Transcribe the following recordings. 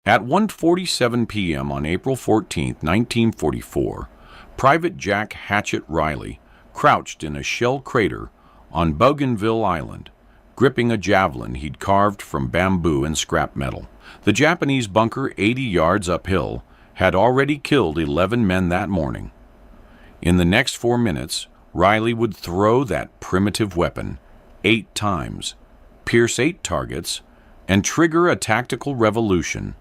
At 1:47 p.m. on April 14, 1944, Private Jack Hatchet Riley crouched in a shell crater on Bougainville Island, gripping a javelin he'd carved from bamboo and scrap metal. The Japanese bunker 80 yards uphill had already killed 11 men that morning. In the next 4 minutes, Riley would throw that primitive weapon 8 times, pierce 8 targets, and trigger a tactical revolution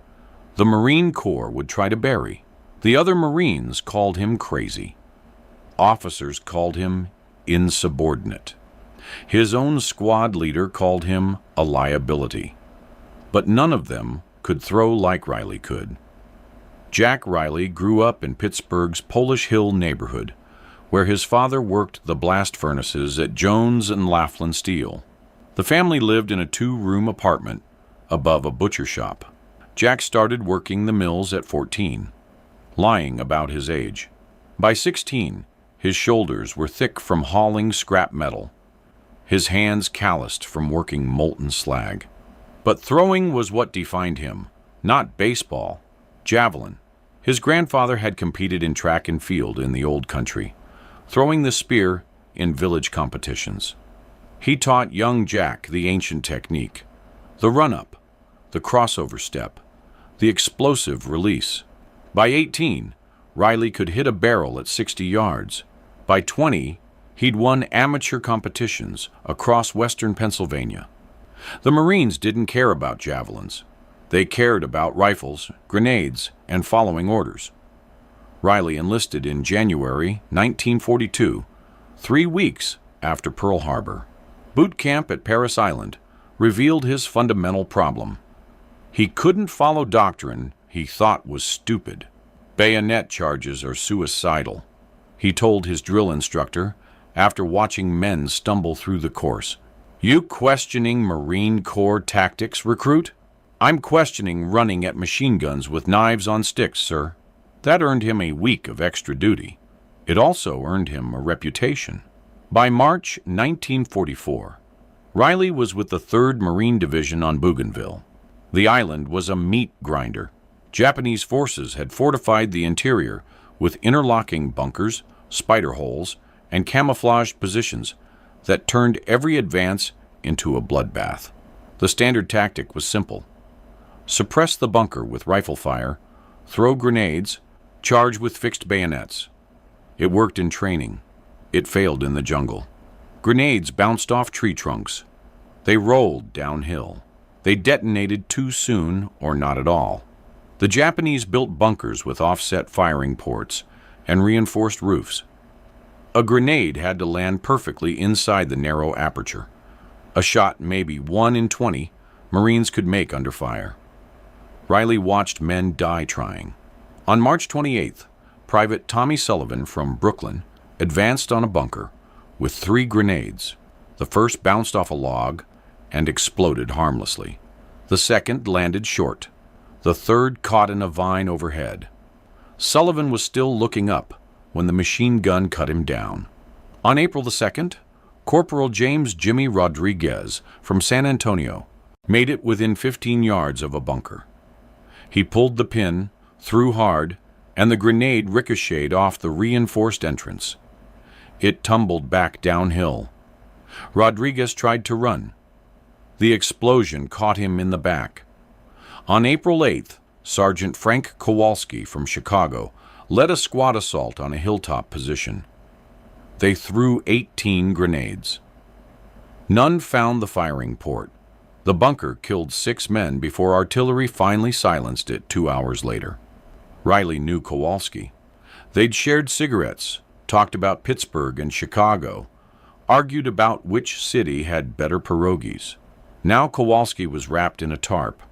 the Marine Corps would try to bury. The other Marines called him crazy. Officers called him insubordinate. His own squad leader called him a liability. But none of them could throw like Riley could. Jack Riley grew up in Pittsburgh's Polish Hill neighborhood, where his father worked the blast furnaces at Jones and Laughlin Steel. The family lived in a 2-room apartment above a butcher shop. Jack started working the mills at 14, lying about his age. By 16, his shoulders were thick from hauling scrap metal, his hands calloused from working molten slag. But throwing was what defined him, not baseball, javelin. His grandfather had competed in track and field in the old country, throwing the spear in village competitions. He taught young Jack the ancient technique, the run-up, the crossover step, the explosive release. By 18, Riley could hit a barrel at 60 yards. By 20, he'd won amateur competitions across western Pennsylvania. The Marines didn't care about javelins. They cared about rifles, grenades, and following orders. Riley enlisted in January 1942, 3 weeks after Pearl Harbor. Boot camp at Parris Island revealed his fundamental problem. He couldn't follow doctrine he thought was stupid. Bayonet charges are suicidal, he told his drill instructor after watching men stumble through the course. You questioning Marine Corps tactics, recruit? I'm questioning running at machine guns with knives on sticks, sir. That earned him a week of extra duty. It also earned him a reputation. By March 1944, Riley was with the 3rd Marine Division on Bougainville. The island was a meat grinder. Japanese forces had fortified the interior with interlocking bunkers, spider holes, and camouflaged positions that turned every advance into a bloodbath. The standard tactic was simple: suppress the bunker with rifle fire, throw grenades, charge with fixed bayonets. It worked in training. It failed in the jungle. Grenades bounced off tree trunks. They rolled downhill. They detonated too soon or not at all. The Japanese built bunkers with offset firing ports and reinforced roofs. A grenade had to land perfectly inside the narrow aperture. A shot maybe 1 in 20 Marines could make under fire. Riley watched men die trying. On March 28th, Private Tommy Sullivan from Brooklyn advanced on a bunker with 3 grenades. The first bounced off a log and exploded harmlessly. The second landed short. The third caught in a vine overhead. Sullivan was still looking up when the machine gun cut him down. On April the 2nd, Corporal James Jimmy Rodriguez from San Antonio made it within 15 yards of a bunker. He pulled the pin, threw hard, and the grenade ricocheted off the reinforced entrance. It tumbled back downhill. Rodriguez tried to run. The explosion caught him in the back. On April 8th, Sergeant Frank Kowalski from Chicago led a squad assault on a hilltop position. They threw 18 grenades. None found the firing port. The bunker killed 6 men before artillery finally silenced it 2 hours later. Riley knew Kowalski. They'd shared cigarettes, talked about Pittsburgh and Chicago, argued about which city had better pierogies. Now Kowalski was wrapped in a tarp,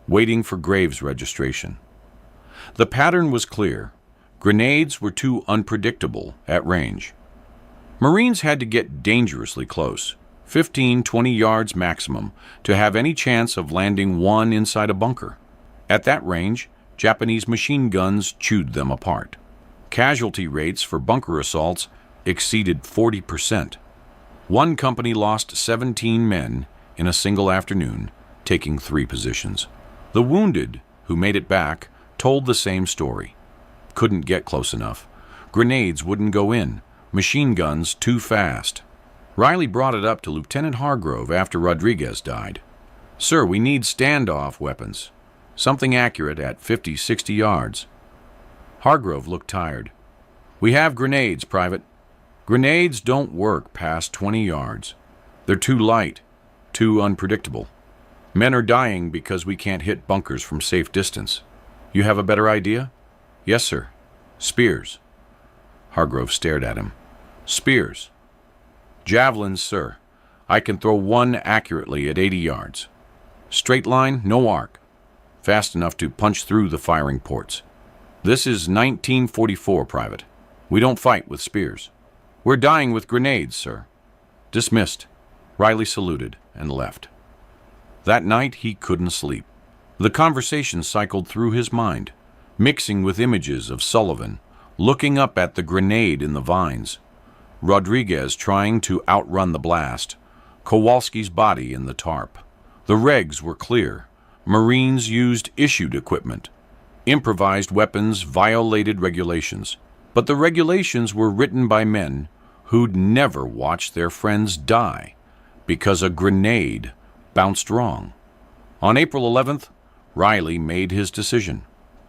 waiting for graves registration. The pattern was clear. Grenades were too unpredictable at range. Marines had to get dangerously close, 15-20 yards maximum, to have any chance of landing one inside a bunker. At that range, Japanese machine guns chewed them apart. Casualty rates for bunker assaults exceeded 40%. One company lost 17 men in a single afternoon, taking 3 positions. The wounded who made it back, told the same story. Couldn't get close enough. Grenades wouldn't go in. Machine guns too fast. Riley brought it up to Lieutenant Hargrove after Rodriguez died. "Sir, we need standoff weapons. Something accurate at 50, 60 yards. Hargrove looked tired. "We have grenades, Private. Grenades don't work past 20 yards. They're too light, too unpredictable. Men are dying because we can't hit bunkers from safe distance. You have a better idea?" "Yes, sir. Spears." Hargrove stared at him. "Spears." "Javelins, sir. I can throw one accurately at 80 yards. Straight line, no arc. Fast enough to punch through the firing ports. This is 1944, Private. We don't fight with spears. We're dying with grenades, sir." "Dismissed." Riley saluted and left. That night he couldn't sleep. The conversation cycled through his mind, mixing with images of Sullivan, looking up at the grenade in the vines, Rodriguez trying to outrun the blast, Kowalski's body in the tarp. The regs were clear. Marines used issued equipment. Improvised weapons violated regulations. But the regulations were written by men who'd never watched their friends die because a grenade bounced wrong. On April 11th, Riley made his decision.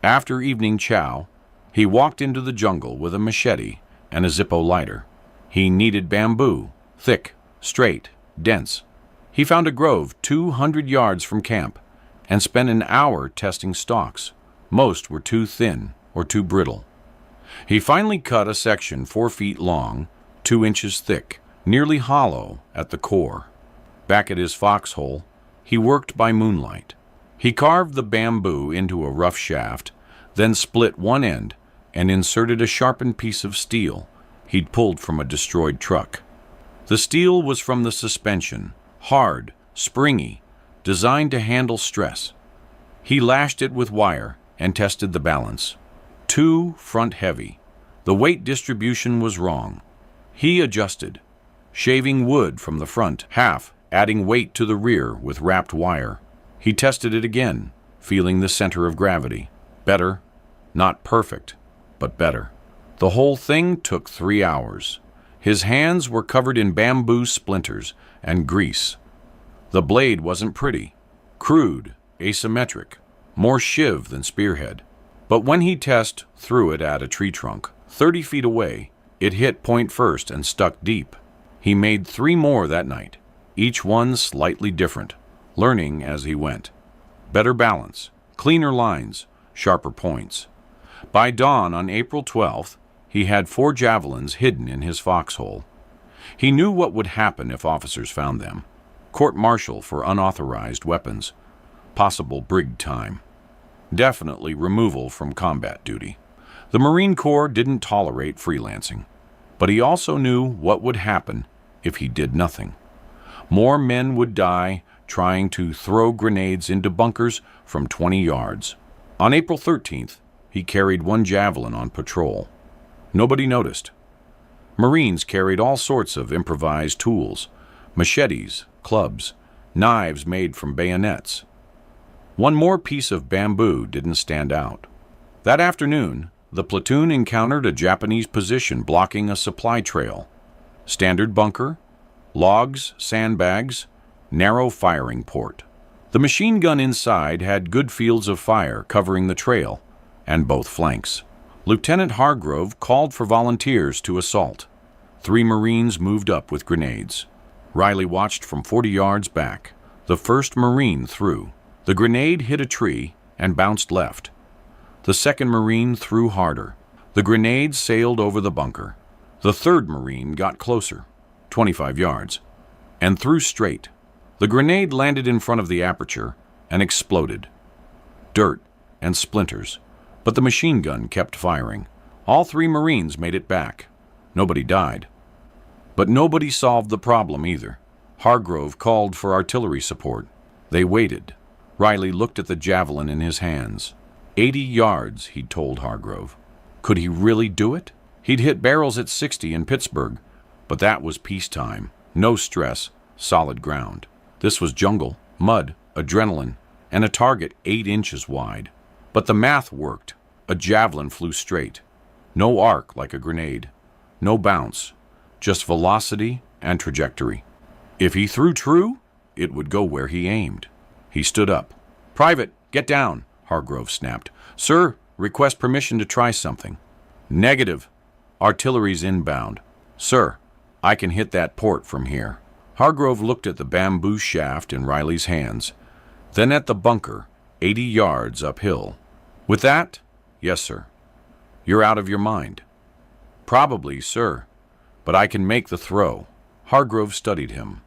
After evening chow, he walked into the jungle with a machete and a Zippo lighter. He needed bamboo, thick, straight, dense. He found a grove 200 yards from camp and spent an hour testing stalks. Most were too thin or too brittle. He finally cut a section 4 feet long, 2 inches thick, nearly hollow at the core. Back at his foxhole, he worked by moonlight. He carved the bamboo into a rough shaft, then split one end and inserted a sharpened piece of steel he'd pulled from a destroyed truck. The steel was from the suspension, hard, springy, designed to handle stress. He lashed it with wire and tested the balance. Too front heavy. The weight distribution was wrong. He adjusted, shaving wood from the front half, adding weight to the rear with wrapped wire. He tested it again, feeling the center of gravity. Better. Not perfect, but better. The whole thing took 3 hours. His hands were covered in bamboo splinters and grease. The blade wasn't pretty. Crude, asymmetric, more shiv than spearhead. But when he threw it at a tree trunk, 30 feet away, it hit point first and stuck deep. He made 3 more that night, each one slightly different, learning as he went. Better balance, cleaner lines, sharper points. By dawn on April 12th, he had 4 javelins hidden in his foxhole. He knew what would happen if officers found them. Court-martial for unauthorized weapons. Possible brig time. Definitely removal from combat duty. The Marine Corps didn't tolerate freelancing, but he also knew what would happen if he did nothing. More men would die trying to throw grenades into bunkers from 20 yards. On April 13th, he carried 1 javelin on patrol. Nobody noticed. Marines carried all sorts of improvised tools, machetes, clubs, knives made from bayonets. One more piece of bamboo didn't stand out. That afternoon, the platoon encountered a Japanese position blocking a supply trail. Standard bunker, logs, sandbags, narrow firing port. The machine gun inside had good fields of fire covering the trail and both flanks. Lieutenant Hargrove called for volunteers to assault. 3 Marines moved up with grenades. Riley watched from 40 yards back. The first Marine threw. The grenade hit a tree and bounced left. The second Marine threw harder. The grenade sailed over the bunker. The third Marine got closer, 25 yards, and threw straight. The grenade landed in front of the aperture and exploded. Dirt and splinters, but the machine gun kept firing. All 3 Marines made it back. Nobody died. But nobody solved the problem either. Hargrove called for artillery support. They waited. Riley looked at the javelin in his hands. 80 yards, he'd told Hargrove. Could he really do it? He'd hit barrels at 60 in Pittsburgh, but that was peacetime. No stress, solid ground. This was jungle, mud, adrenaline, and a target 8 inches wide. But the math worked. A javelin flew straight. No arc like a grenade. No bounce. Just velocity and trajectory. If he threw true, it would go where he aimed. He stood up. "Private, get down," Hargrove snapped. "Sir, request permission to try something." "Negative. Artillery's inbound." "Sir, I can hit that port from here." Hargrove looked at the bamboo shaft in Riley's hands, then at the bunker, 80 yards uphill. "With that?" "Yes, sir." "You're out of your mind." "Probably, sir, but I can make the throw." Hargrove studied him.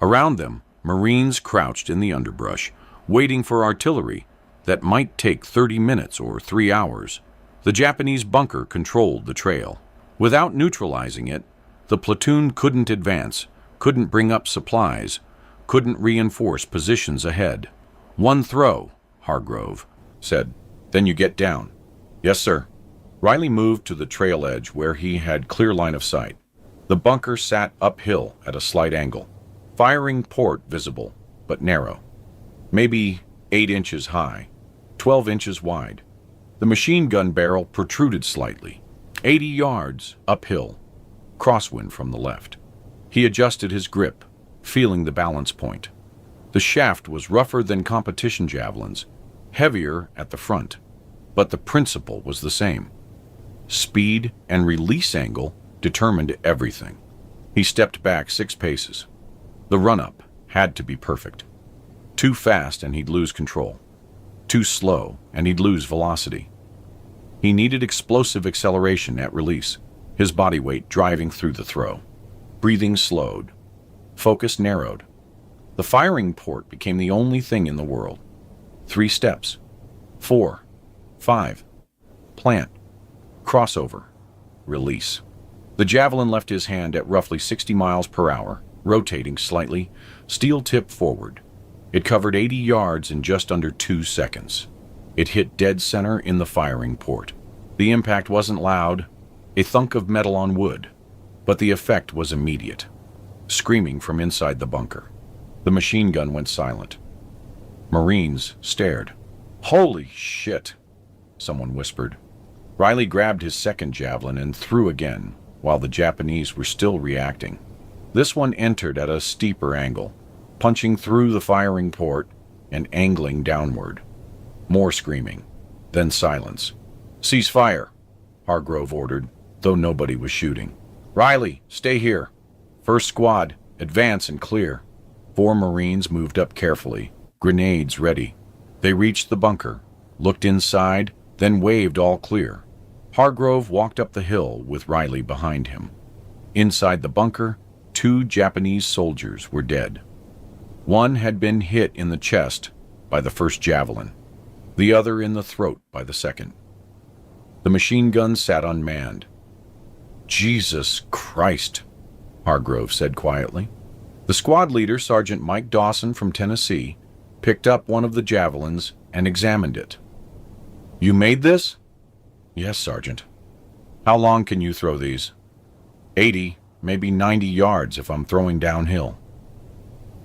Around them, Marines crouched in the underbrush, waiting for artillery that might take 30 minutes or 3 hours. The Japanese bunker controlled the trail. Without neutralizing it, the platoon couldn't advance, couldn't bring up supplies, couldn't reinforce positions ahead. "One throw," Hargrove said. "Then you get down." "Yes, sir." Riley moved to the trail edge where he had clear line of sight. The bunker sat uphill at a slight angle. Firing port visible, but narrow. Maybe 8 inches high, 12 inches wide. The machine gun barrel protruded slightly. 80 yards uphill. Crosswind from the left. He adjusted his grip, feeling the balance point. The shaft was rougher than competition javelins, heavier at the front, but the principle was the same. Speed and release angle determined everything. He stepped back 6 paces. The run-up had to be perfect. Too fast and he'd lose control. Too slow and he'd lose velocity. He needed explosive acceleration at release, his body weight driving through the throw. Breathing slowed. Focus narrowed. The firing port became the only thing in the world. 3 steps. 4. 5. Plant. Crossover. Release. The javelin left his hand at roughly 60 miles per hour, rotating slightly, steel tip forward. It covered 80 yards in just under 2 seconds. It hit dead center in the firing port. The impact wasn't loud, a thunk of metal on wood, but the effect was immediate. Screaming from inside the bunker. The machine gun went silent. Marines stared. "Holy shit," someone whispered. Riley grabbed his second javelin and threw again, while the Japanese were still reacting. This one entered at a steeper angle, punching through the firing port and angling downward. More screaming, then silence. "Cease fire," Hargrove ordered, though nobody was shooting. "Riley, stay here. First squad, advance and clear." 4 Marines moved up carefully, grenades ready. They reached the bunker, looked inside, then waved all clear. Hargrove walked up the hill with Riley behind him. Inside the bunker, 2 Japanese soldiers were dead. One had been hit in the chest by the first javelin, the other in the throat by the second. The machine gun sat unmanned. "Jesus Christ," Hargrove said quietly. The squad leader, Sergeant Mike Dawson from Tennessee, picked up one of the javelins and examined it. "You made this?" "Yes, Sergeant." "How long can you throw these?" 80, maybe 90 yards if I'm throwing downhill."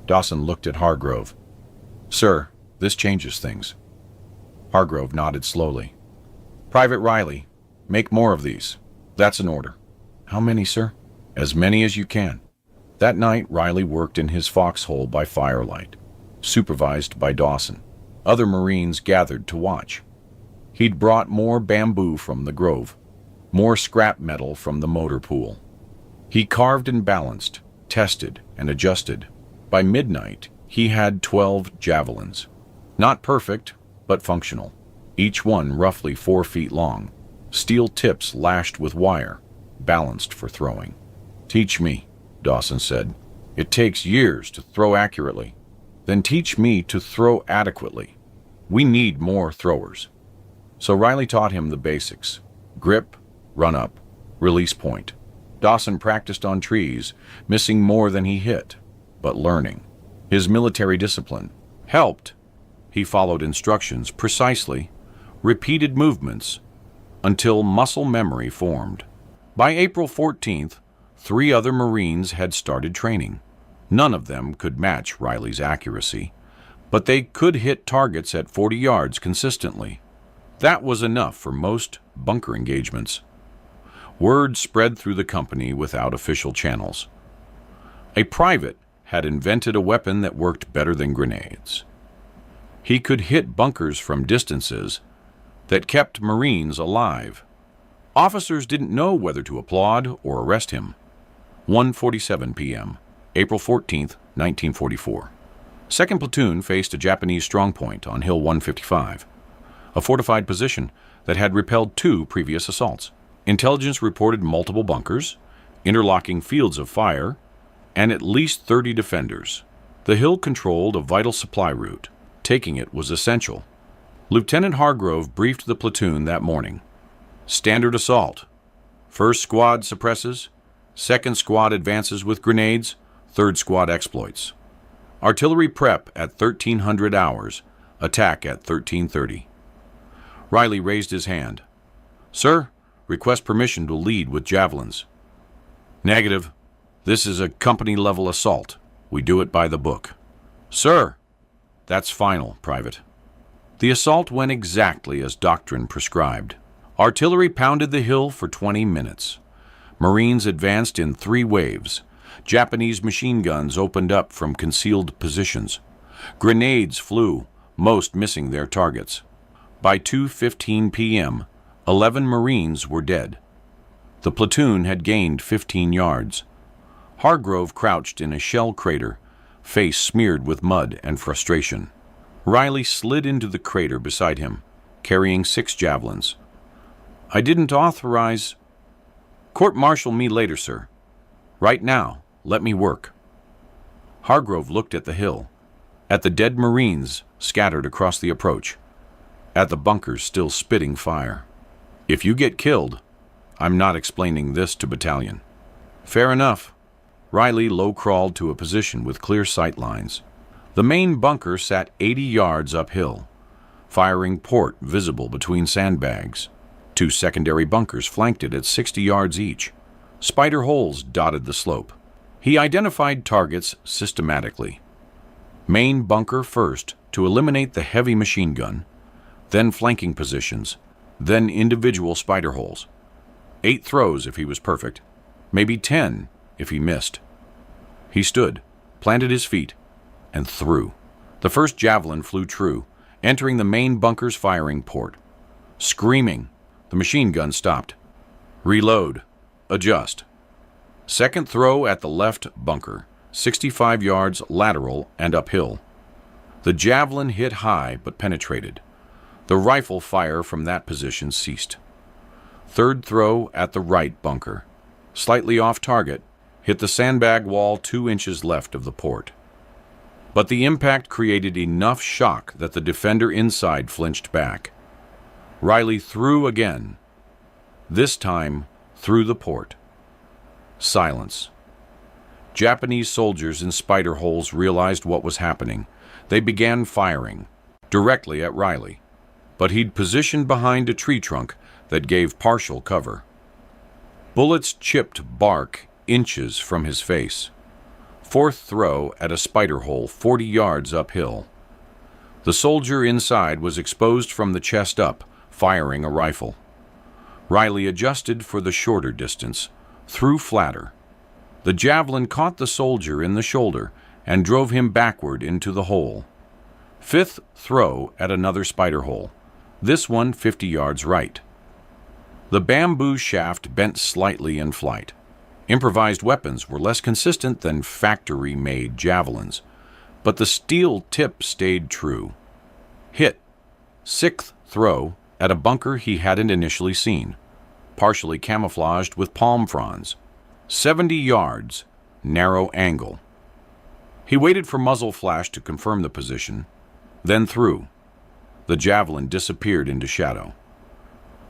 Dawson looked at Hargrove. "Sir, this changes things." Hargrove nodded slowly. "Private Riley, make more of these. That's an order." "How many, sir?" "As many as you can." That night, Riley worked in his foxhole by firelight, supervised by Dawson. Other Marines gathered to watch. He'd brought more bamboo from the grove, more scrap metal from the motor pool. He carved and balanced, tested and adjusted. By midnight, he had 12 javelins. Not perfect, but functional. Each one roughly 4 feet long, steel tips lashed with wire, balanced for throwing. "Teach me," Dawson said. "It takes years to throw accurately. Then teach me to throw adequately. We need more throwers." So Riley taught him the basics: grip, run up, release point. Dawson practiced on trees, missing more than he hit, but learning. His military discipline helped. He followed instructions precisely, repeated movements, until muscle memory formed. By April 14th, 3 other Marines had started training. None of them could match Riley's accuracy, but they could hit targets at 40 yards consistently. That was enough for most bunker engagements. Word spread through the company without official channels. A private had invented a weapon that worked better than grenades. He could hit bunkers from distances that kept Marines alive. Officers didn't know whether to applaud or arrest him. 1:47 p.m., April 14, 1944. 2nd Platoon faced a Japanese strongpoint on Hill 155, a fortified position that had repelled 2 previous assaults. Intelligence reported multiple bunkers, interlocking fields of fire, and at least 30 defenders. The hill controlled a vital supply route. Taking it was essential. Lieutenant Hargrove briefed the platoon that morning. Standard assault. 1st squad suppresses, 2nd squad advances with grenades, 3rd squad exploits. Artillery prep at 1300 hours, attack at 1330. Riley raised his hand. Sir, request permission to lead with javelins. Negative. This is a company-level assault. We do it by the book. Sir, that's final, Private. The assault went exactly as doctrine prescribed. Artillery pounded the hill for 20 minutes. Marines advanced in 3 waves. Japanese machine guns opened up from concealed positions. Grenades flew, most missing their targets. By 2:15 p.m., 11 Marines were dead. The platoon had gained 15 yards. Hargrove crouched in a shell crater, face smeared with mud and frustration. Riley slid into the crater beside him, carrying 6 javelins. I didn't authorize... Court-martial me later, sir. Right now, let me work. Hargrove looked at the hill, at the dead Marines scattered across the approach, at the bunkers still spitting fire. If you get killed, I'm not explaining this to battalion. Fair enough. Riley low-crawled to a position with clear sight lines. The main bunker sat 80 yards uphill, firing port visible between sandbags. 2 secondary bunkers flanked it at 60 yards each. Spider holes dotted the slope. He identified targets systematically. Main bunker first to eliminate the heavy machine gun, then flanking positions, then individual spider holes. 8 throws if he was perfect, maybe 10 if he missed. He stood, planted his feet, and threw. The first javelin flew true, entering the main bunker's firing port. Screaming, the machine gun stopped. Reload. Adjust. Second throw at the left bunker, 65 yards lateral and uphill. The javelin hit high but penetrated. The rifle fire from that position ceased. Third throw at the right bunker, slightly off target, hit the sandbag wall 2 inches left of the port. But the impact created enough shock that the defender inside flinched back. Riley threw again, this time through the port. Silence. Japanese soldiers in spider holes realized what was happening. They began firing, directly at Riley, but he'd positioned behind a tree trunk that gave partial cover. Bullets chipped bark inches from his face. Fourth throw at a spider hole 40 yards uphill. The soldier inside was exposed from the chest up, firing a rifle. Riley adjusted for the shorter distance, threw flatter. The javelin caught the soldier in the shoulder and drove him backward into the hole. Fifth throw at another spider hole, this one 50 yards right. The bamboo shaft bent slightly in flight. Improvised weapons were less consistent than factory-made javelins, but the steel tip stayed true. Hit. Sixth throw at a bunker he hadn't initially seen, partially camouflaged with palm fronds. 70 yards, narrow angle. He waited for muzzle flash to confirm the position, then threw. The javelin disappeared into shadow.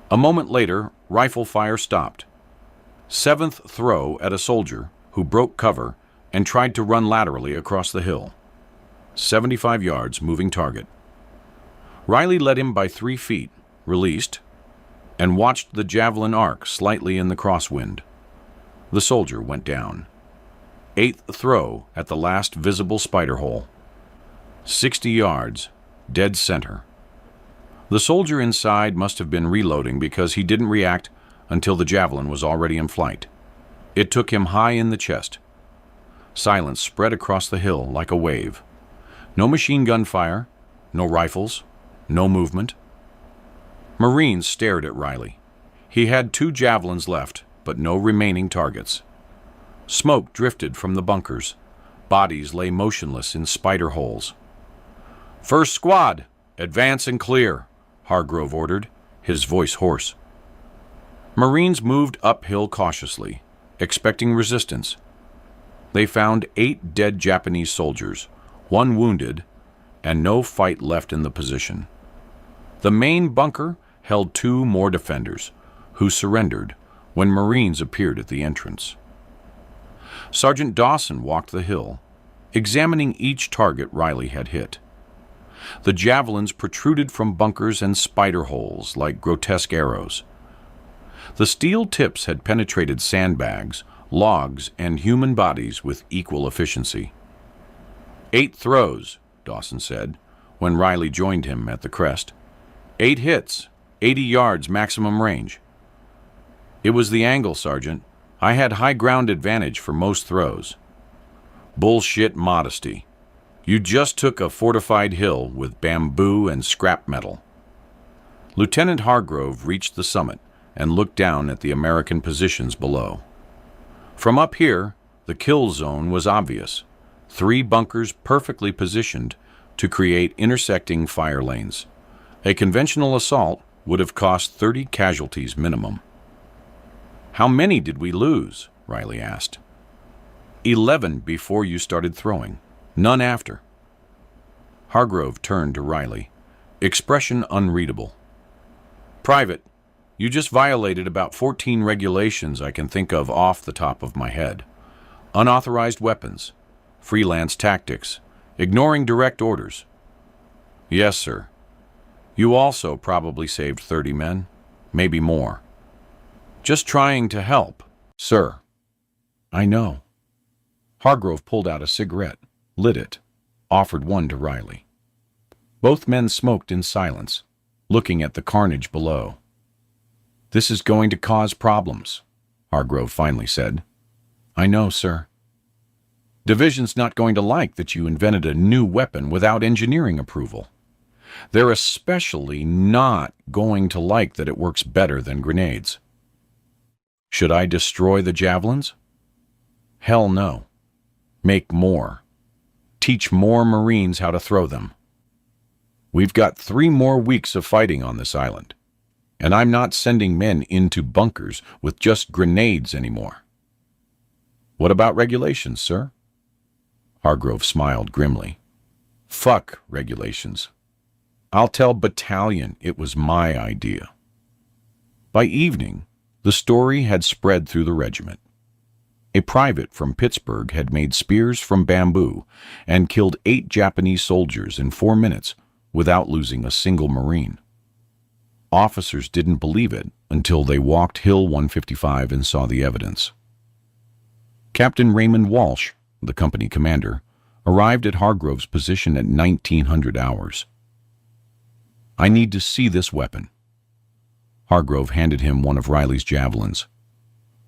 A moment later, rifle fire stopped. Seventh throw at a soldier who broke cover and tried to run laterally across the hill. 75 yards, moving target. Riley led him by 3 feet, released, and watched the javelin arc slightly in the crosswind. The soldier went down. Eighth throw at the last visible spider hole. 60 yards, dead center. The soldier inside must have been reloading because he didn't react until the javelin was already in flight. It took him high in the chest. Silence spread across the hill like a wave. No machine gun fire, no rifles, no movement. Marines stared at Riley. He had 2 javelins left, but no remaining targets. Smoke drifted from the bunkers. Bodies lay motionless in spider holes. "First squad, advance and clear," Hargrove ordered, his voice hoarse. Marines moved uphill cautiously, expecting resistance. They found 8 dead Japanese soldiers, 1 wounded, and no fight left in the position. The main bunker held 2 more defenders, who surrendered when Marines appeared at the entrance. Sergeant Dawson walked the hill, examining each target Riley had hit. The javelins protruded from bunkers and spider holes like grotesque arrows. The steel tips had penetrated sandbags, logs, and human bodies with equal efficiency. 8 throws, Dawson said, when Riley joined him at the crest. 8 hits, 80 yards maximum range. It was the angle, Sergeant. I had high ground advantage for most throws. Bullshit modesty. You just took a fortified hill with bamboo and scrap metal. Lieutenant Hargrove reached the summit and looked down at the American positions below. From up here, the kill zone was obvious. 3 bunkers perfectly positioned to create intersecting fire lanes. A conventional assault would have cost 30 casualties minimum. "How many did we lose?" Riley asked. 11 before you started throwing. None after. Hargrove turned to Riley, expression unreadable. "Private, you just violated about 14 regulations I can think of off the top of my head. Unauthorized weapons, freelance tactics, ignoring direct orders." "Yes, sir. You also probably saved 30 men, maybe more." "Just trying to help, sir." "I know." Hargrove pulled out a cigarette, lit it, offered one to Riley. Both men smoked in silence, looking at the carnage below. "This is going to cause problems," Hargrove finally said. "I know, sir." "Division's not going to like that you invented a new weapon without engineering approval. They're especially not going to like that it works better than grenades." "Should I destroy the javelins?" "Hell no. Make more. Teach more Marines how to throw them. We've got 3 more weeks of fighting on this island, and I'm not sending men into bunkers with just grenades anymore." "What about regulations, sir?" Hargrove smiled grimly. "Fuck regulations. I'll tell Battalion it was my idea." By evening, the story had spread through the regiment. A private from Pittsburgh had made spears from bamboo and killed 8 Japanese soldiers in 4 minutes without losing a single Marine. Officers didn't believe it until they walked Hill 155 and saw the evidence. Captain Raymond Walsh, the company commander, arrived at Hargrove's position at 1900 hours. "I need to see this weapon." Hargrove handed him one of Riley's javelins.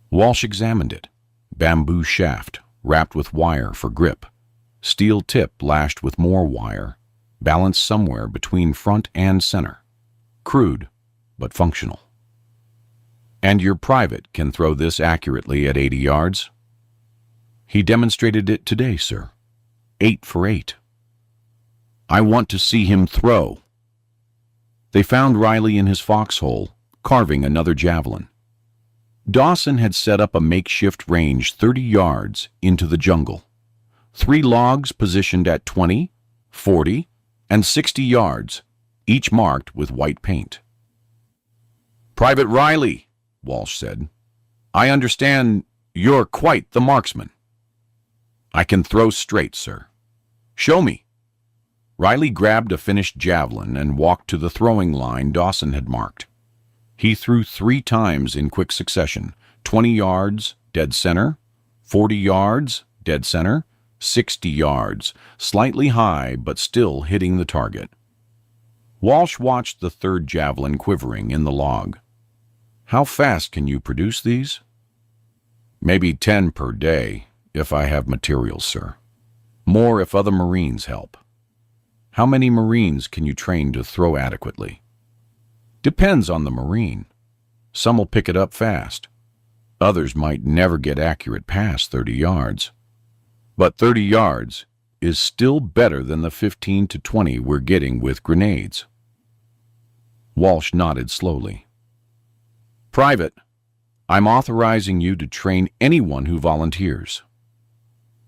Walsh examined it. Bamboo shaft, wrapped with wire for grip. Steel tip lashed with more wire, balanced somewhere between front and center. Crude, but functional. "And your private can throw this accurately at 80 yards? "He demonstrated it today, sir. 8 for 8. "I want to see him throw." They found Riley in his foxhole, carving another javelin. Dawson had set up a makeshift range 30 yards into the jungle. 3 logs positioned at 20, 40, and 60 yards, each marked with white paint. "Private Riley," Walsh said, "I understand you're quite the marksman." "I can throw straight, sir." "Show me." Riley grabbed a finished javelin and walked to the throwing line Dawson had marked. He threw 3 times in quick succession, 20 yards, dead center, 40 yards, dead center, 60 yards, slightly high but still hitting the target. Walsh watched the third javelin quivering in the log. "How fast can you produce these?" "Maybe 10 per day, if I have materials, sir. More if other Marines help." "How many Marines can you train to throw adequately?" "Depends on the Marine. Some will pick it up fast. Others might never get accurate past 30 yards. But 30 yards is still better than the 15 to 20 we're getting with grenades." Walsh nodded slowly. "Private, I'm authorizing you to train anyone who volunteers.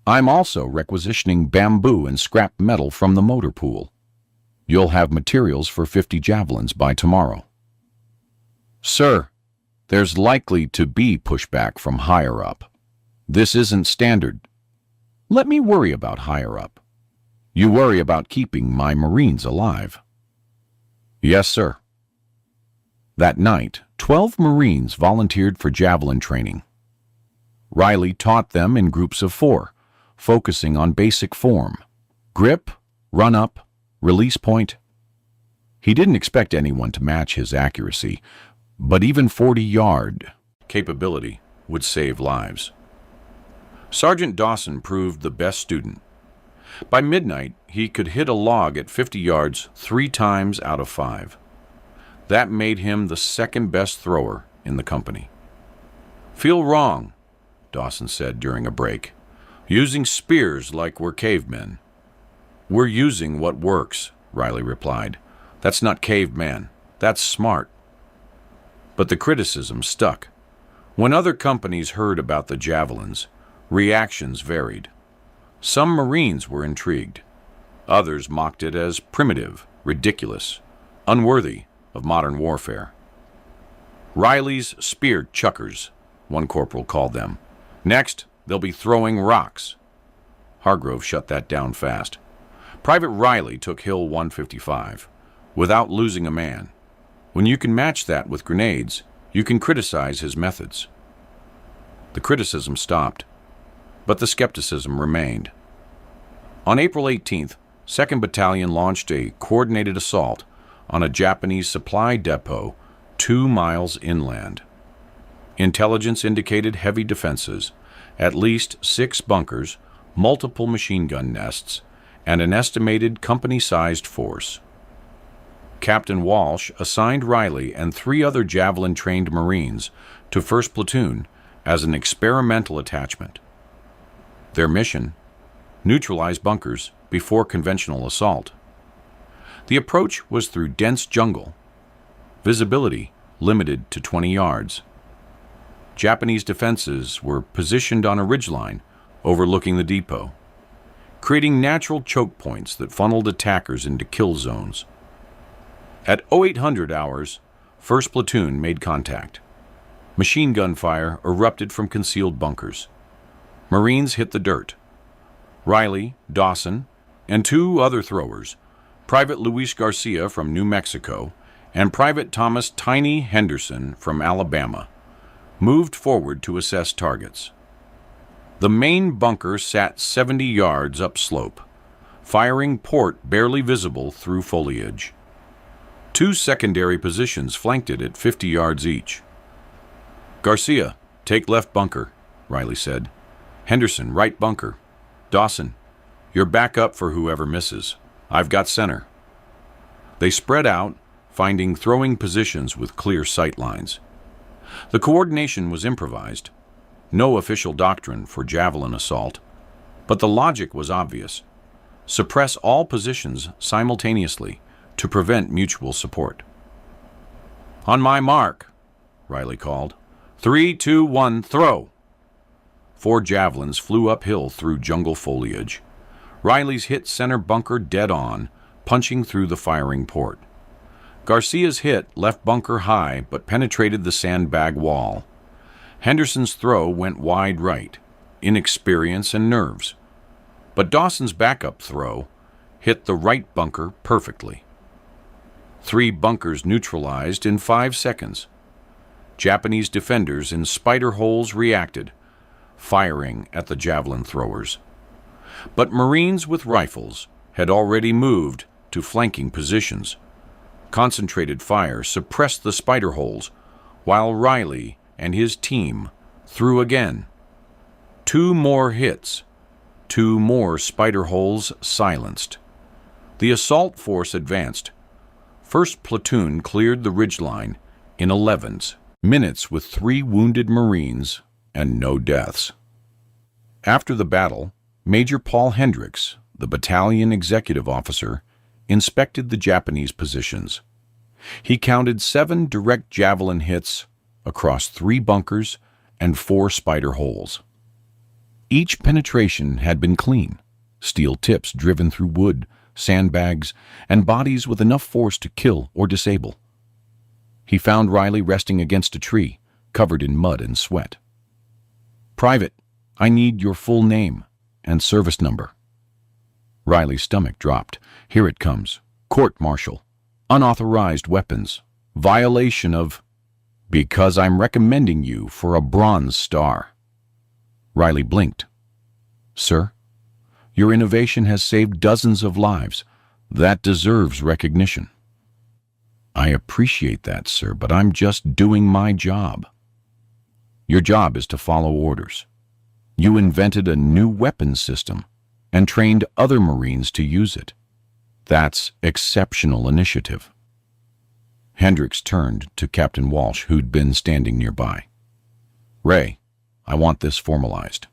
I'm also requisitioning bamboo and scrap metal from the motor pool. You'll have materials for 50 javelins by tomorrow." "Sir, there's likely to be pushback from higher up. This isn't standard." "Let me worry about higher up. You worry about keeping my Marines alive." "Yes, sir." That night, 12 Marines volunteered for javelin training. Riley taught them in groups of 4, focusing on basic form: grip, run-up, release point. He didn't expect anyone to match his accuracy, but even 40-yard capability would save lives. Sergeant Dawson proved the best student. By midnight, he could hit a log at 50 yards 3 times out of 5. That made him the second-best thrower in the company. "Feel wrong," Dawson said during a break. "Using spears like we're cavemen." "We're using what works," Riley replied. "That's not caveman. That's smart." But the criticism stuck. When other companies heard about the javelins, reactions varied. Some Marines were intrigued. Others mocked it as primitive, ridiculous, unworthy of modern warfare. "Riley's spear chuckers," one corporal called them. "Next, they'll be throwing rocks." Hargrove shut that down fast. Private Riley took Hill 155, without losing a man. When you can match that with grenades, you can criticize his methods. The criticism stopped, but the skepticism remained. On April 18th, 2nd Battalion launched a coordinated assault on a Japanese supply depot 2 miles inland. Intelligence indicated heavy defenses, at least 6 bunkers, multiple machine gun nests, and an estimated company-sized force. Captain Walsh assigned Riley and 3 other Javelin-trained Marines to 1st Platoon as an experimental attachment. Their mission: neutralize bunkers before conventional assault. The approach was through dense jungle, visibility limited to 20 yards. Japanese defenses were positioned on a ridgeline overlooking the depot, creating natural choke points that funneled attackers into kill zones. At 0800 hours, 1st Platoon made contact. Machine gun fire erupted from concealed bunkers. Marines hit the dirt. Riley, Dawson, and 2 other throwers, Private Luis Garcia from New Mexico and Private Thomas Tiny Henderson from Alabama, moved forward to assess targets. The main bunker sat 70 yards upslope, firing port barely visible through foliage. 2 secondary positions flanked it at 50 yards each. "Garcia, take left bunker," Riley said. "Henderson, right bunker. Dawson, you're back up for whoever misses. I've got center." They spread out, finding throwing positions with clear sight lines. The coordination was improvised. No official doctrine for javelin assault, but the logic was obvious. Suppress all positions simultaneously to prevent mutual support. "On my mark," Riley called. 3, 2, 1, throw! 4 javelins flew uphill through jungle foliage. Riley's hit center bunker dead on, punching through the firing port. Garcia's hit left bunker high but penetrated the sandbag wall. Henderson's throw went wide right, inexperience and nerves. But Dawson's backup throw hit the right bunker perfectly. 3 bunkers neutralized in 5 seconds. Japanese defenders in spider holes reacted, firing at the javelin throwers. But Marines with rifles had already moved to flanking positions. Concentrated fire suppressed the spider holes, while Riley and his team threw again. 2 more hits, 2 more spider holes silenced. The assault force advanced. 1st Platoon cleared the ridgeline in 11 minutes with 3 wounded Marines and no deaths. After the battle, Major Paul Hendricks, the battalion executive officer, inspected the Japanese positions. He counted 7 direct Javelin hits across 3 bunkers and 4 spider holes. Each penetration had been clean, steel tips driven through wood, sandbags, and bodies with enough force to kill or disable. He found Riley resting against a tree, covered in mud and sweat. "Private, I need your full name and service number." Riley's stomach dropped. "Here it comes. Court-martial. Unauthorized weapons. Violation of... Because I'm recommending you for a Bronze Star." Riley blinked. "Sir, your innovation has saved dozens of lives. That deserves recognition." "I appreciate that, sir, but I'm just doing my job." "Your job is to follow orders. You invented a new weapons system and trained other Marines to use it. That's exceptional initiative." Hendricks turned to Captain Walsh, who'd been standing nearby. "Ray, I want this formalized.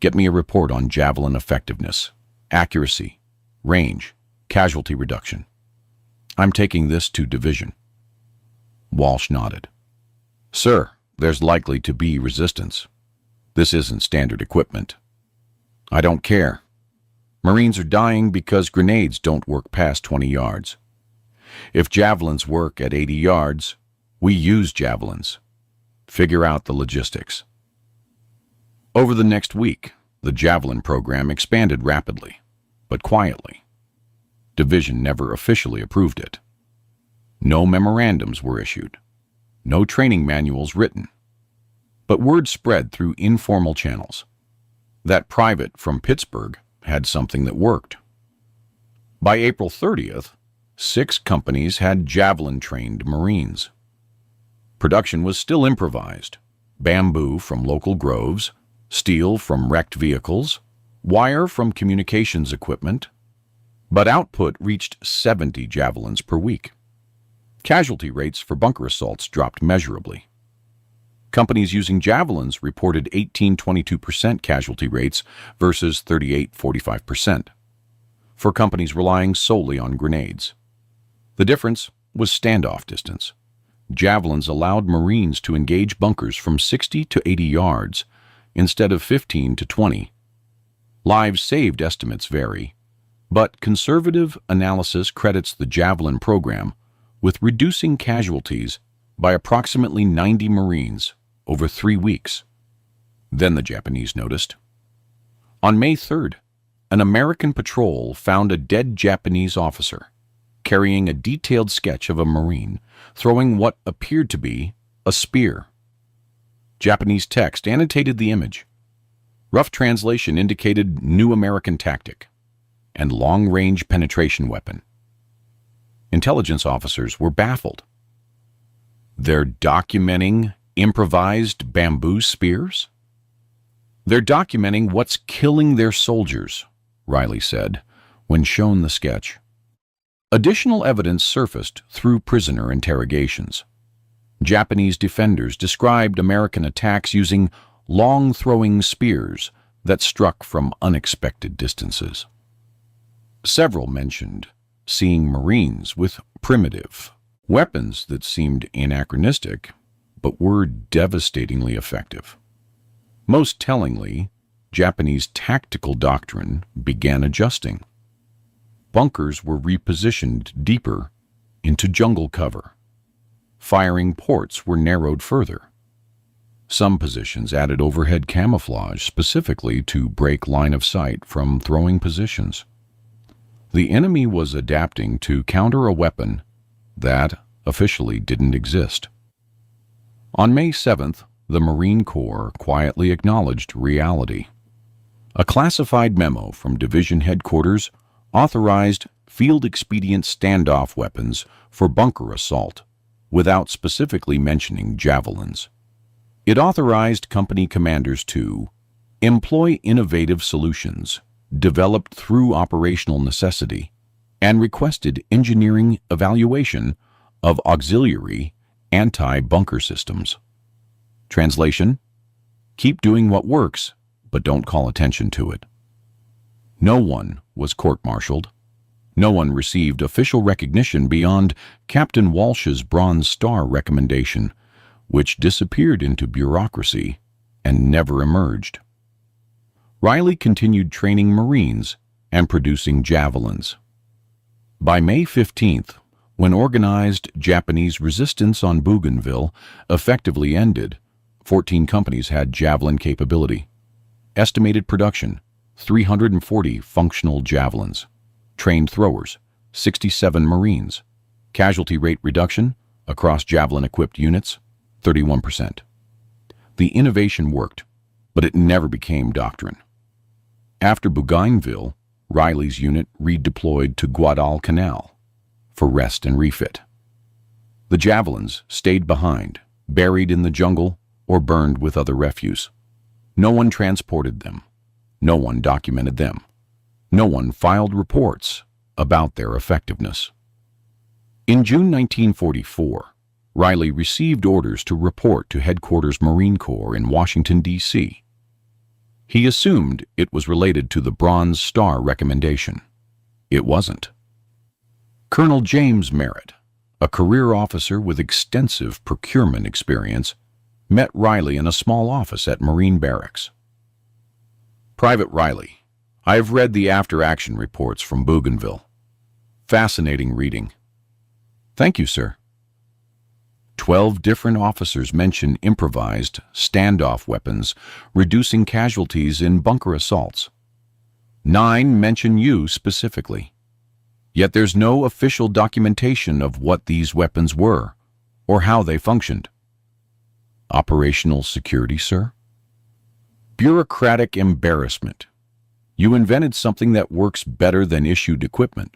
Get me a report on Javelin effectiveness, accuracy, range, casualty reduction. I'm taking this to Division." Walsh nodded. "Sir, there's likely to be resistance. This isn't standard equipment." "I don't care. Marines are dying because grenades don't work past 20 yards. If Javelins work at 80 yards, we use Javelins. Figure out the logistics." Over the next week, the Javelin program expanded rapidly, but quietly. Division never officially approved it. No memorandums were issued. No training manuals written. But word spread through informal channels. That private from Pittsburgh had something that worked. By April 30th, 6 companies had Javelin-trained Marines. Production was still improvised. Bamboo from local groves, steel from wrecked vehicles, wire from communications equipment. But output reached 70 Javelins per week. Casualty rates for bunker assaults dropped measurably. Companies using Javelins reported 18-22% casualty rates versus 38-45% for companies relying solely on grenades. The difference was standoff distance. Javelins allowed Marines to engage bunkers from 60 to 80 yards instead of 15 to 20. Lives saved estimates vary, but conservative analysis credits the Javelin program with reducing casualties by approximately 90 Marines over 3 weeks. Then the Japanese noticed. On May 3rd, an American patrol found a dead Japanese officer carrying a detailed sketch of a Marine throwing what appeared to be a spear. Japanese text annotated the image. Rough translation indicated new American tactic and long-range penetration weapon. Intelligence officers were baffled. They're documenting improvised bamboo spears? They're documenting what's killing their soldiers, Riley said, when shown the sketch. Additional evidence surfaced through prisoner interrogations. Japanese defenders described American attacks using long-throwing spears that struck from unexpected distances. Several mentioned seeing Marines with primitive weapons that seemed anachronistic but were devastatingly effective. Most tellingly, Japanese tactical doctrine began adjusting. Bunkers were repositioned deeper into jungle cover. Firing ports were narrowed further. Some positions added overhead camouflage specifically to break line of sight from throwing positions. The enemy was adapting to counter a weapon that officially didn't exist. On May 7th, the Marine Corps quietly acknowledged reality. A classified memo from Division Headquarters authorized field-expedient standoff weapons for bunker assault, without specifically mentioning javelins. It authorized company commanders to employ innovative solutions developed through operational necessity and requested engineering evaluation of auxiliary anti-bunker systems. Translation: keep doing what works, but don't call attention to it. No one was court-martialed. No one received official recognition beyond Captain Walsh's Bronze Star recommendation, which disappeared into bureaucracy and never emerged. Riley continued training Marines and producing javelins. By May 15th, when organized Japanese resistance on Bougainville effectively ended, 14 companies had Javelin capability. Estimated production: 340 functional javelins. Trained throwers: 67 Marines. Casualty rate reduction across Javelin-equipped units: 31%. The innovation worked, but it never became doctrine. After Bougainville, Riley's unit redeployed to Guadalcanal for rest and refit. The javelins stayed behind, buried in the jungle or burned with other refuse. No one transported them. No one documented them. No one filed reports about their effectiveness. In June 1944, Riley received orders to report to Headquarters Marine Corps in Washington, D.C. He assumed it was related to the Bronze Star recommendation. It wasn't. Colonel James Merritt, a career officer with extensive procurement experience, met Riley in a small office at Marine Barracks. "Private Riley, I have read the after-action reports from Bougainville. Fascinating reading." "Thank you, sir." 12 different officers mention improvised standoff weapons, reducing casualties in bunker assaults. 9 mention you specifically. Yet there's no official documentation of what these weapons were or how they functioned. Operational security, sir? Bureaucratic embarrassment. You invented something that works better than issued equipment,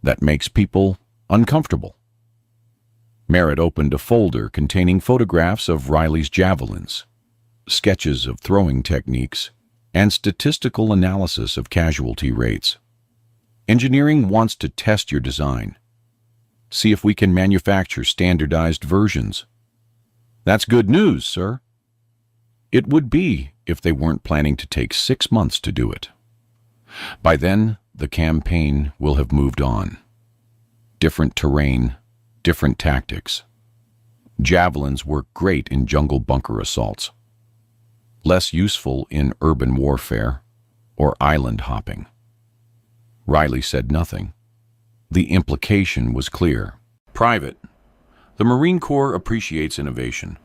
that makes people uncomfortable. Merritt opened a folder containing photographs of Riley's javelins, sketches of throwing techniques, and statistical analysis of casualty rates. Engineering wants to test your design. See if we can manufacture standardized versions. That's good news, sir. It would be if they weren't planning to take 6 months to do it. By then, the campaign will have moved on. Different terrain, different tactics. Javelins work great in jungle bunker assaults. Less useful in urban warfare or island hopping. Riley said nothing. The implication was clear. "Private, the Marine Corps appreciates innovation,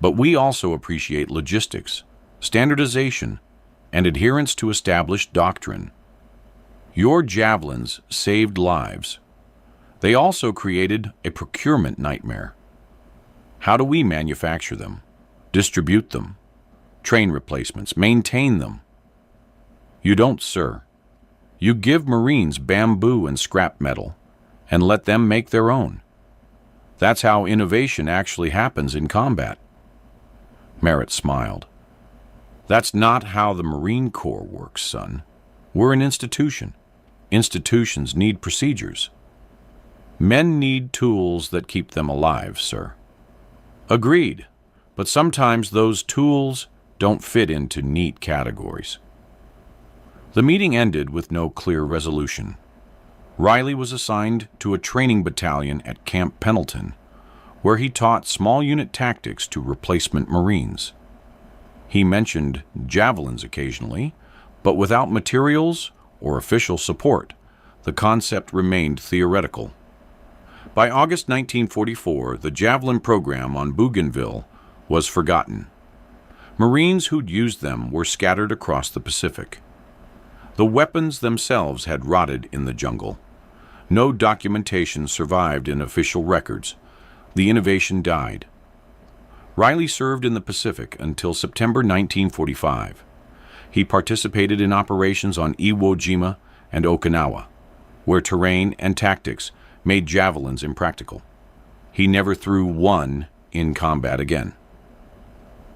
but we also appreciate logistics, standardization, and adherence to established doctrine. Your javelins saved lives. They also created a procurement nightmare. How do we manufacture them, distribute them, train replacements, maintain them? You don't, sir. You give Marines bamboo and scrap metal and let them make their own. That's how innovation actually happens in combat." Merritt smiled. "That's not how the Marine Corps works, son. We're an institution. Institutions need procedures. Men need tools that keep them alive, sir." "Agreed, but sometimes those tools don't fit into neat categories." The meeting ended with no clear resolution. Riley was assigned to a training battalion at Camp Pendleton, where he taught small unit tactics to replacement Marines. He mentioned javelins occasionally, but without materials or official support, the concept remained theoretical. By August 1944, the Javelin program on Bougainville was forgotten. Marines who'd used them were scattered across the Pacific. The weapons themselves had rotted in the jungle. No documentation survived in official records. The innovation died. Riley served in the Pacific until September 1945. He participated in operations on Iwo Jima and Okinawa. where terrain and tactics made javelins impractical. He never threw one in combat again.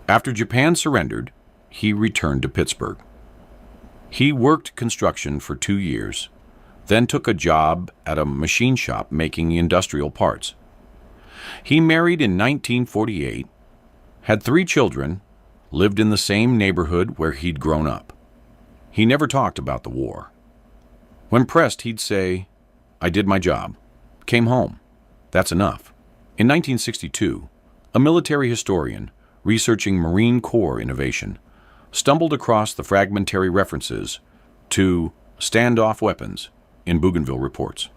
After Japan surrendered, he returned to Pittsburgh. He worked construction for 2 years, then took a job at a machine shop making industrial parts. He married in 1948, had 3 children, lived in the same neighborhood where he'd grown up. He never talked about the war. When pressed, he'd say, "I did my job, came home. That's enough." In 1962, a military historian researching Marine Corps innovation stumbled across the fragmentary references to standoff weapons in Bougainville reports.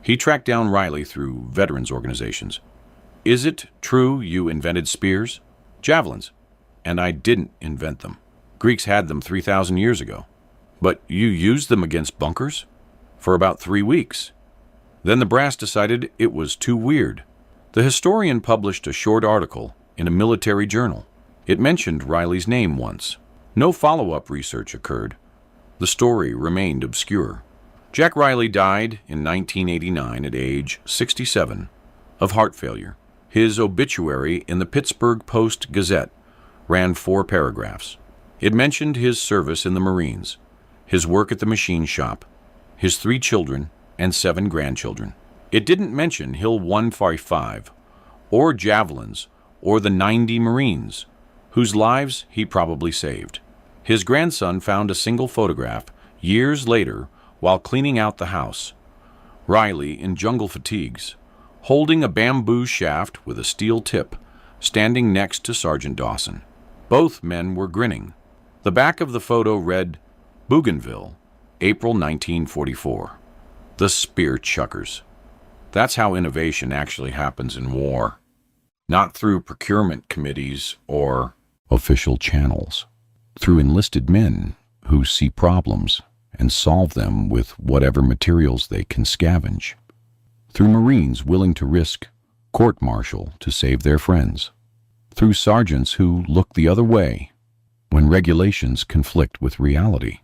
He tracked down Riley through veterans organizations. "Is it true you invented spears?" "Javelins. And I didn't invent them. Greeks had them 3,000 years ago. But you used them against bunkers?" "For about 3 weeks. Then the brass decided it was too weird." The historian published a short article in a military journal. It mentioned Riley's name once. No follow-up research occurred. The story remained obscure. Jack Riley died in 1989 at age 67 of heart failure. His obituary in the Pittsburgh Post-Gazette ran 4 paragraphs. It mentioned his service in the Marines, his work at the machine shop, his 3 children, and 7 grandchildren. It didn't mention Hill 145, or javelins, or the 90 Marines, whose lives he probably saved. His grandson found a single photograph years later while cleaning out the house. Riley in jungle fatigues, holding a bamboo shaft with a steel tip, standing next to Sergeant Dawson. Both men were grinning. The back of the photo read, "Bougainville, April 1944. The spear chuckers." That's how innovation actually happens in war. Not through procurement committees or official channels. Through enlisted men who see problems and solve them with whatever materials they can scavenge. Through Marines willing to risk court-martial to save their friends. Through sergeants who look the other way when regulations conflict with reality.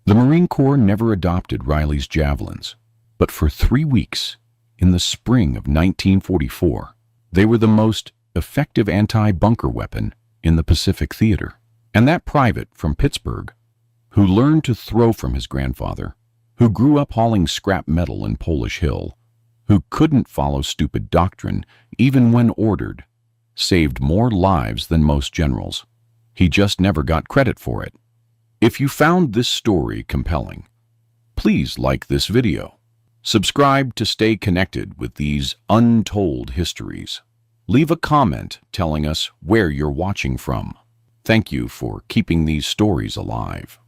The Marine Corps never adopted Riley's javelins, but for 3 weeks in the spring of 1944, they were the most effective anti-bunker weapon in the Pacific Theater. And that private from Pittsburgh, who learned to throw from his grandfather, who grew up hauling scrap metal in Polish Hill, who couldn't follow stupid doctrine even when ordered, saved more lives than most generals. He just never got credit for it. If you found this story compelling, please like this video. Subscribe to stay connected with these untold histories. Leave a comment telling us where you're watching from. Thank you for keeping these stories alive.